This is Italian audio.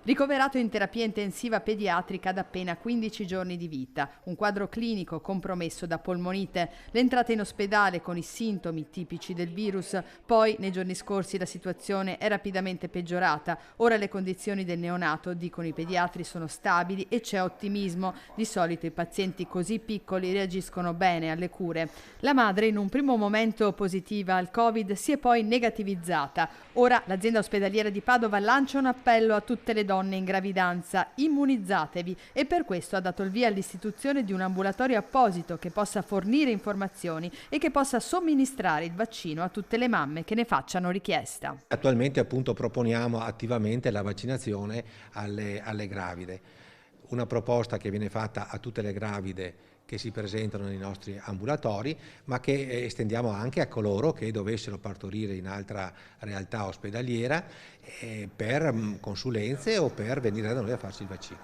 Ricoverato in terapia intensiva pediatrica da appena 15 giorni di vita, un quadro clinico compromesso da polmonite, l'entrata in ospedale con i sintomi tipici del virus, poi nei giorni scorsi la situazione è rapidamente peggiorata, ora le condizioni del neonato, dicono i pediatri, sono stabili e c'è ottimismo, di solito i pazienti così piccoli reagiscono bene alle cure. La madre in un primo momento positiva al Covid si è poi negativizzata, ora l'azienda ospedaliera di Padova lancia un appello a tutte le donne in gravidanza: immunizzatevi, e per questo ha dato il via all'istituzione di un ambulatorio apposito che possa fornire informazioni e che possa somministrare il vaccino a tutte le mamme che ne facciano richiesta. Attualmente appunto proponiamo attivamente la vaccinazione alle gravide, una proposta che viene fatta a tutte le gravide che si presentano nei nostri ambulatori, ma che estendiamo anche a coloro che dovessero partorire in altra realtà ospedaliera per consulenze o per venire da noi a farsi il vaccino.